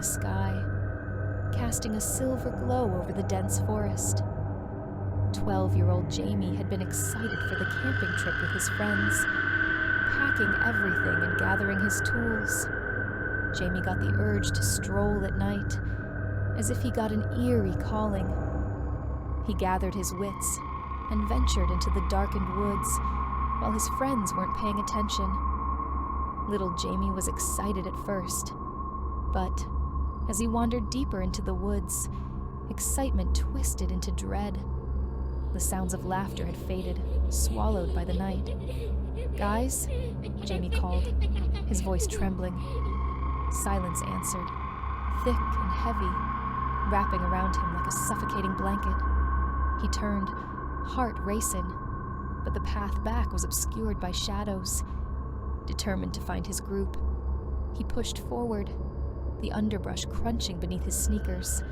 sky, casting a silver glow over the dense forest. 12-year-old Jamie had been excited for the camping trip with his friends, packing everything and gathering his tools. Jamie got the urge to stroll at night, as if he got an eerie calling. He gathered his wits and ventured into the darkened woods while his friends weren't paying attention. Little Jamie was excited at first, but as he wandered deeper into the woods, excitement twisted into dread. The sounds of laughter had faded, swallowed by the night. "Guys?" Jamie called, his voice trembling. Silence answered, thick and heavy, wrapping around him like a suffocating blanket. He turned, heart racing, but the path back was obscured by shadows. Determined to find his group, he pushed forward, the underbrush crunching beneath his sneakers.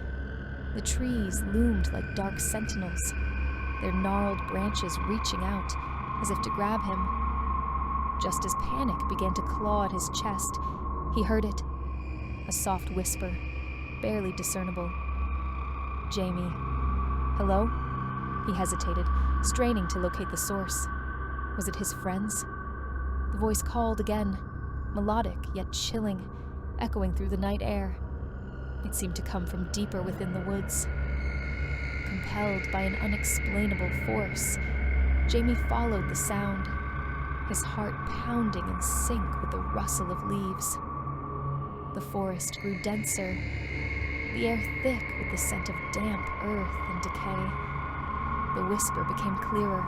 The trees loomed like dark sentinels, their gnarled branches reaching out as if to grab him. Just as panic began to claw at his chest, he heard it, a soft whisper, barely discernible. "Jamie." "Hello?" He hesitated, straining to locate the source. Was it his friends? The voice called again, melodic yet chilling, echoing through the night air. It seemed to come from deeper within the woods. Compelled by an unexplainable force, Jamie followed the sound, his heart pounding in sync with the rustle of leaves. The forest grew denser, the air thick with the scent of damp earth and decay. The whisper became clearer,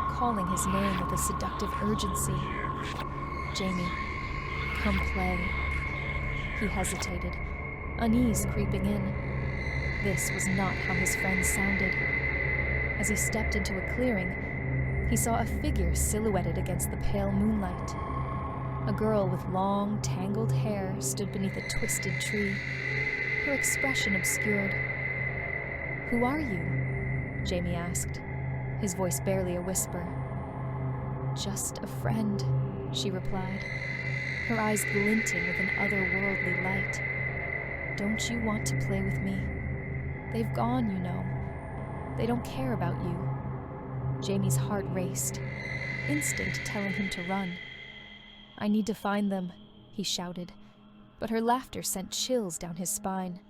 calling his name with a seductive urgency. "Jamie, come play." He hesitated, unease creeping in. This was not how his friend sounded. As he stepped into a clearing, he saw a figure silhouetted against the pale moonlight. A girl with long, tangled hair stood beneath a twisted tree, her expression obscured. "Who are you?" Jamie asked, his voice barely a whisper. "Just a friend," she replied, her eyes glinting with an otherworldly light. "Don't you want to play with me? They've gone, you know. They don't care about you." Jamie's heart raced, instinct telling him to run. "I need to find them," he shouted, but her laughter sent chills down his spine.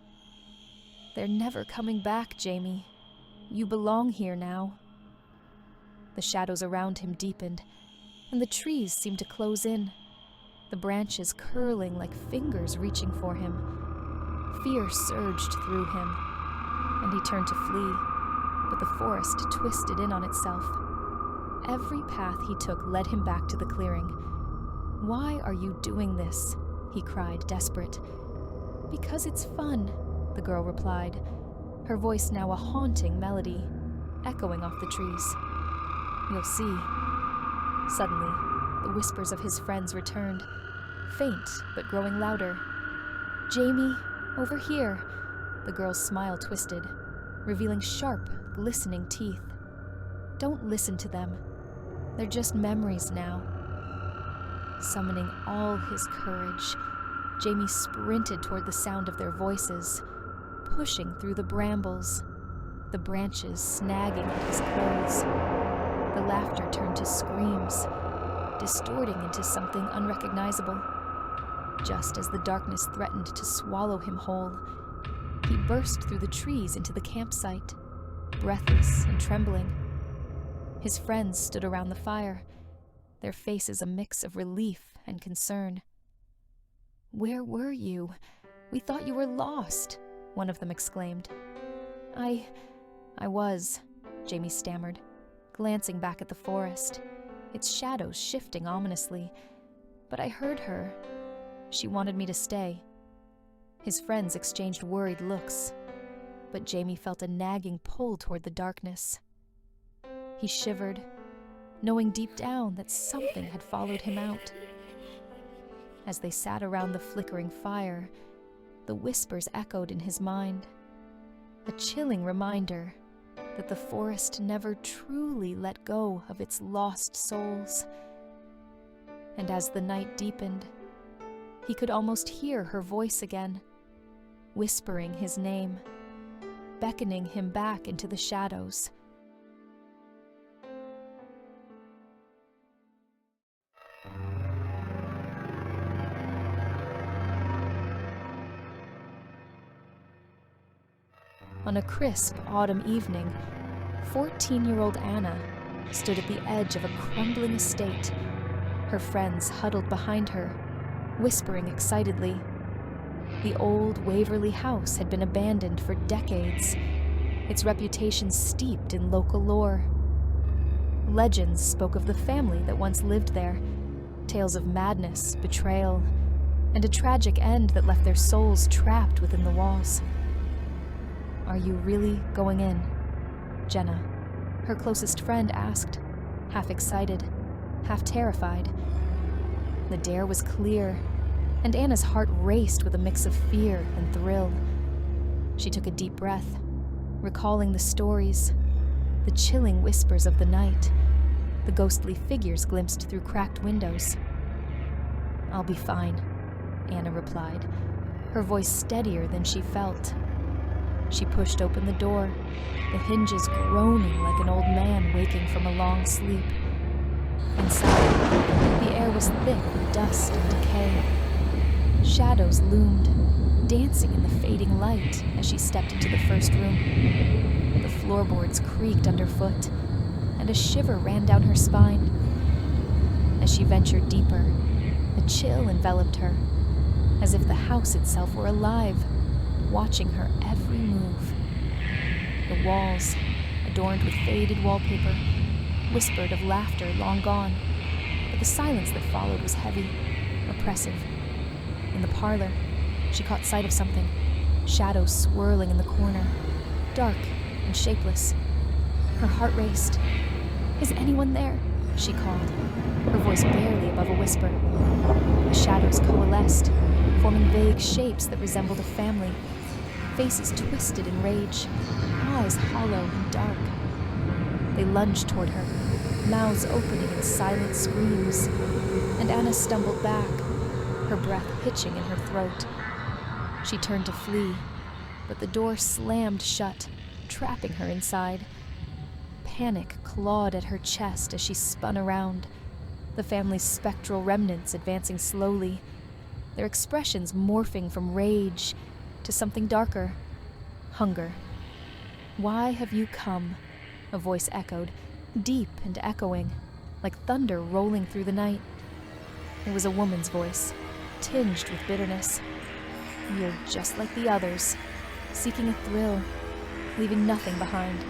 "They're never coming back, Jamie. You belong here now." The shadows around him deepened, and the trees seemed to close in, the branches curling like fingers reaching for him. Fear surged through him, and he turned to flee, but the forest twisted in on itself. Every path he took led him back to the clearing. "Why are you doing this?" he cried, desperate. "Because it's fun," the girl replied, her voice now a haunting melody, echoing off the trees. "You'll see." Suddenly, the whispers of his friends returned, faint but growing louder. "Jamie, over here." The girl's smile twisted, revealing sharp, glistening teeth. "Don't listen to them. They're just memories now." Summoning all his courage, Jamie sprinted toward the sound of their voices, pushing through the brambles, the branches snagging at his clothes. The laughter turned to screams, distorting into something unrecognizable. Just as the darkness threatened to swallow him whole, he burst through the trees into the campsite, breathless and trembling. His friends stood around the fire, their faces a mix of relief and concern. "Where were you? We thought you were lost," one of them exclaimed. I was," Jamie stammered, glancing back at the forest, its shadows shifting ominously. "But I heard her. She wanted me to stay." His friends exchanged worried looks, but Jamie felt a nagging pull toward the darkness. He shivered, knowing deep down that something had followed him out. As they sat around the flickering fire, the whispers echoed in his mind, a chilling reminder that the forest never truly let go of its lost souls. And as the night deepened, he could almost hear her voice again, whispering his name, beckoning him back into the shadows. On a crisp autumn evening, 14-year-old Anna stood at the edge of a crumbling estate, her friends huddled behind her, whispering excitedly. The old Waverly house had been abandoned for decades, its reputation steeped in local lore. Legends spoke of the family that once lived there, tales of madness, betrayal, and a tragic end that left their souls trapped within the walls. "Are you really going in?" Jenna, her closest friend, asked, half excited, half terrified. The dare was clear, and Anna's heart raced with a mix of fear and thrill. She took a deep breath, recalling the stories, the chilling whispers of the night, the ghostly figures glimpsed through cracked windows. "I'll be fine," Anna replied, her voice steadier than she felt. She pushed open the door, the hinges groaning like an old man waking from a long sleep. Inside, the air was thick with dust and decay. Shadows loomed, dancing in the fading light as she stepped into the first room. The floorboards creaked underfoot, and a shiver ran down her spine. As she ventured deeper, a chill enveloped her, as if the house itself were alive, watching her every move. The walls, adorned with faded wallpaper, whispered of laughter long gone, but the silence that followed was heavy, oppressive. In the parlor, she caught sight of something, shadows swirling in the corner, dark and shapeless. Her heart raced. "Is anyone there?" she called, her voice barely above a whisper. The shadows coalesced, forming vague shapes that resembled a family, faces twisted in rage, eyes hollow and dark. They lunged toward her, mouths opening in silent screams, and Anna stumbled back, her breath hitching in her throat. She turned to flee, but the door slammed shut, trapping her inside. Panic clawed at her chest as she spun around, the family's spectral remnants advancing slowly, their expressions morphing from rage to something darker, hunger. "Why have you come?" a voice echoed, deep and echoing, like thunder rolling through the night. It was a woman's voice, tinged with bitterness. "You're just like the others, seeking a thrill, leaving nothing behind."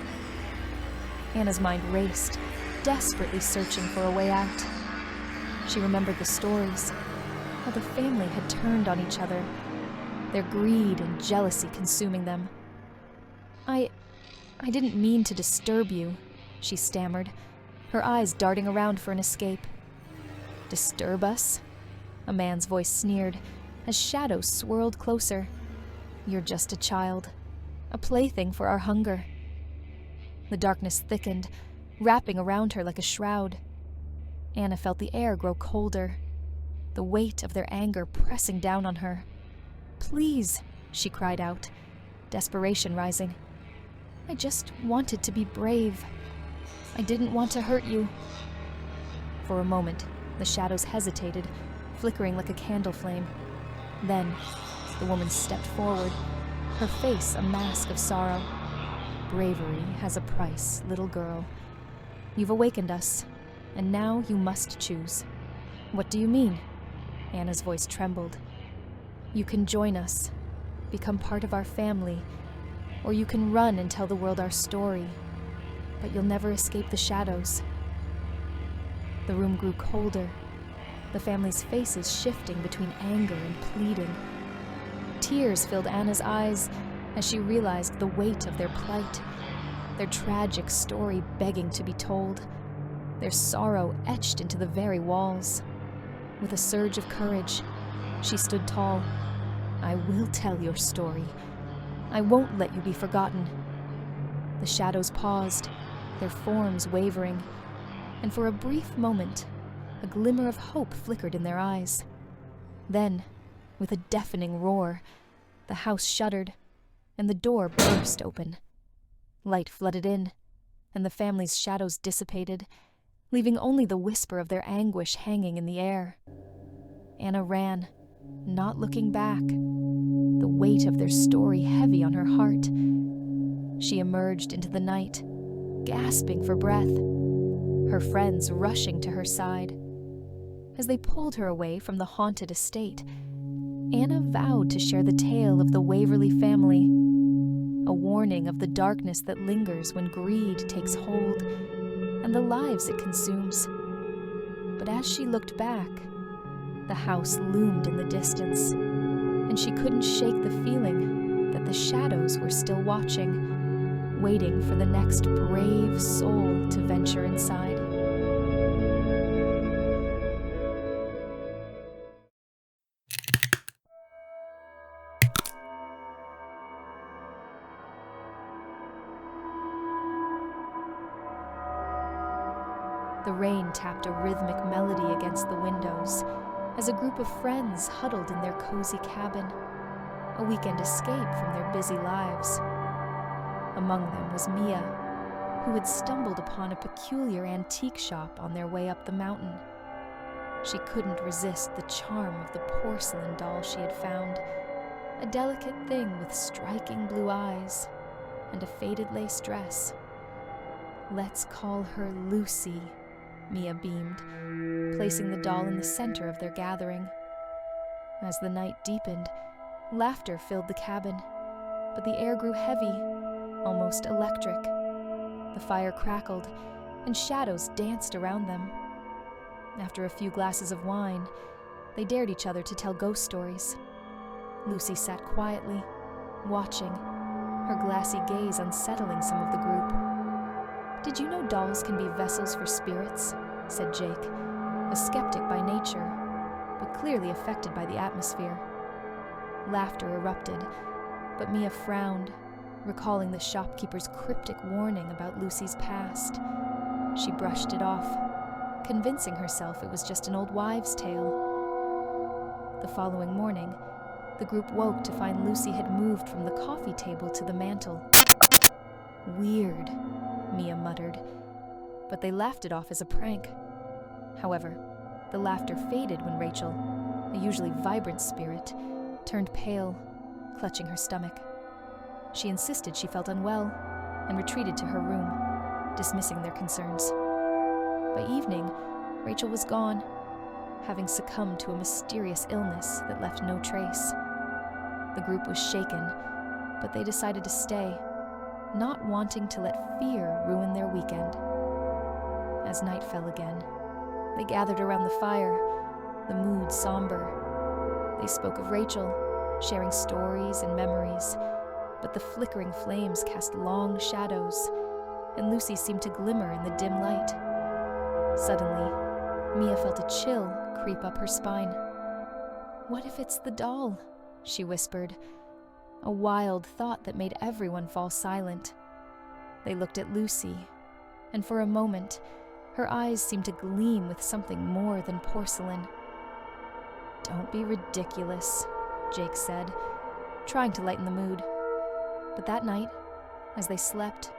Anna's mind raced, desperately searching for a way out. She remembered the stories, how the family had turned on each other, their greed and jealousy consuming them. I didn't mean to disturb you," she stammered, her eyes darting around for an escape. "Disturb us?" a man's voice sneered, as shadows swirled closer. "You're just a child, a plaything for our hunger." The darkness thickened, wrapping around her like a shroud. Anna felt the air grow colder, the weight of their anger pressing down on her. "Please," she cried out, desperation rising. "I just wanted to be brave. I didn't want to hurt you." For a moment, the shadows hesitated, flickering like a candle flame. Then, the woman stepped forward, her face a mask of sorrow. "Bravery has a price, little girl. You've awakened us, and now you must choose." "What do you mean?" Anna's voice trembled. "You can join us, become part of our family, or you can run and tell the world our story, but you'll never escape the shadows." The room grew colder, the family's faces shifting between anger and pleading. Tears filled Anna's eyes as she realized the weight of their plight, their tragic story begging to be told, their sorrow etched into the very walls. With a surge of courage, she stood tall. "I will tell your story. I won't let you be forgotten." The shadows paused, their forms wavering, and for a brief moment, a glimmer of hope flickered in their eyes. Then, with a deafening roar, The house shuddered, and the door burst open. Light flooded in, and the family's shadows dissipated, leaving only the whisper of their anguish hanging in the air. Anna ran, not looking back, the weight of their story heavy on her heart. She emerged into the night, gasping for breath, her friends rushing to her side. As they pulled her away from the haunted estate, Anna vowed to share the tale of the Waverly family, a warning of the darkness that lingers when greed takes hold and the lives it consumes. But as she looked back, the house loomed in the distance, and she couldn't shake the feeling that the shadows were still watching, waiting for the next brave soul to venture inside. The rain tapped a rhythmic melody against the windows as a group of friends huddled in their cozy cabin, a weekend escape from their busy lives. Among them was Mia, who had stumbled upon a peculiar antique shop on their way up the mountain. She couldn't resist the charm of the porcelain doll she had found, a delicate thing with striking blue eyes and a faded lace dress. "Let's call her Lucy," Mia beamed, placing the doll in the center of their gathering. As the night deepened, laughter filled the cabin, but the air grew heavy, almost electric. The fire crackled, and shadows danced around them. After a few glasses of wine, they dared each other to tell ghost stories. Lucy sat quietly, watching, her glassy gaze unsettling some of the group. "Did you know dolls can be vessels for spirits?" said Jake, a skeptic by nature, but clearly affected by the atmosphere. Laughter erupted, but Mia frowned, recalling the shopkeeper's cryptic warning about Lucy's past. She brushed it off, convincing herself it was just an old wives' tale. The following morning, the group woke to find Lucy had moved from the coffee table to the mantel. "Weird," Mia muttered, but they laughed it off as a prank. However, the laughter faded when Rachel, a usually vibrant spirit, turned pale, clutching her stomach. She insisted she felt unwell and retreated to her room, dismissing their concerns. By evening, Rachel was gone, having succumbed to a mysterious illness that left no trace. The group was shaken, but they decided to stay, not wanting to let fear ruin their weekend. As night fell again, they gathered around the fire, the mood somber. They spoke of Rachel, sharing stories and memories, but the flickering flames cast long shadows, and Lucy seemed to glimmer in the dim light. Suddenly, Mia felt a chill creep up her spine. "What if it's the doll?" she whispered, a wild thought that made everyone fall silent. They looked at Lucy, and for a moment, her eyes seemed to gleam with something more than porcelain. "Don't be ridiculous," Jake said, trying to lighten the mood. But that night, as they slept,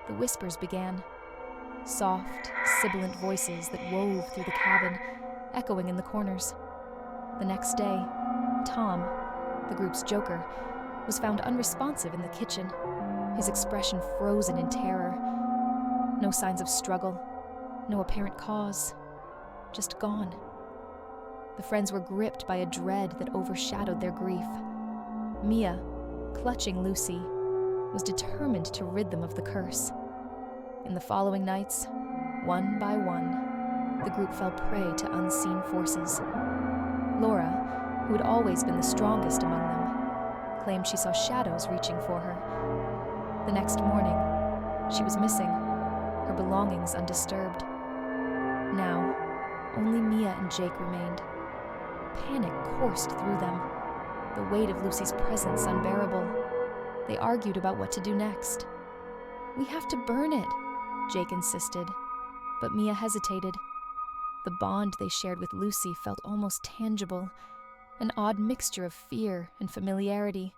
the whispers began. Soft, sibilant voices that wove through the cabin, echoing in the corners. The next day, Tom, the group's joker, was found unresponsive in the kitchen, his expression frozen in terror. No signs of struggle, no apparent cause, just gone. The friends were gripped by a dread that overshadowed their grief. Mia, clutching Lucy, was determined to rid them of the curse. In the following nights, one by one, the group fell prey to unseen forces. Laura, who had always been the strongest among them, claimed she saw shadows reaching for her. The next morning, she was missing, her belongings undisturbed. Now, only Mia and Jake remained. Panic coursed through them, the weight of Lucy's presence unbearable. They argued about what to do next. "We have to burn it," Jake insisted, but Mia hesitated. The bond they shared with Lucy felt almost tangible, an odd mixture of fear and familiarity.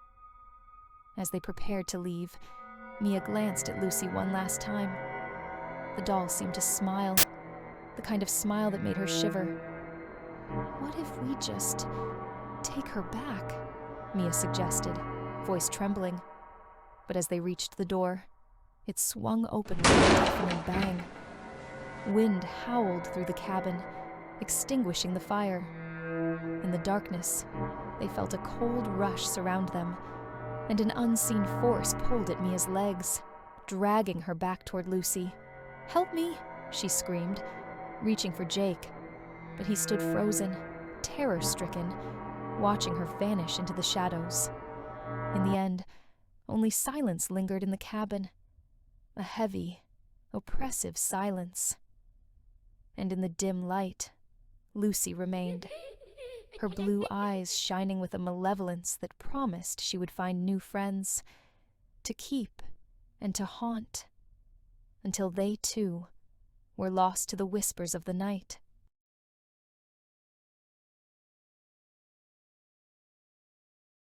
As they prepared to leave, Mia glanced at Lucy one last time. The doll seemed to smile, the kind of smile that made her shiver. "What if we just take her back?" Mia suggested, voice trembling. But as they reached the door, it swung open with a deafening bang. Wind howled through the cabin, extinguishing the fire. In the darkness, they felt a cold rush surround them, and an unseen force pulled at Mia's legs, dragging her back toward Lucy. "Help me!" she screamed, reaching for Jake, but he stood frozen, terror-stricken, watching her vanish into the shadows. In the end, only silence lingered in the cabin, a heavy, oppressive silence. And in the dim light, Lucy remained, her blue eyes shining with a malevolence that promised she would find new friends, to keep and to haunt, until they, too, were lost to the whispers of the night.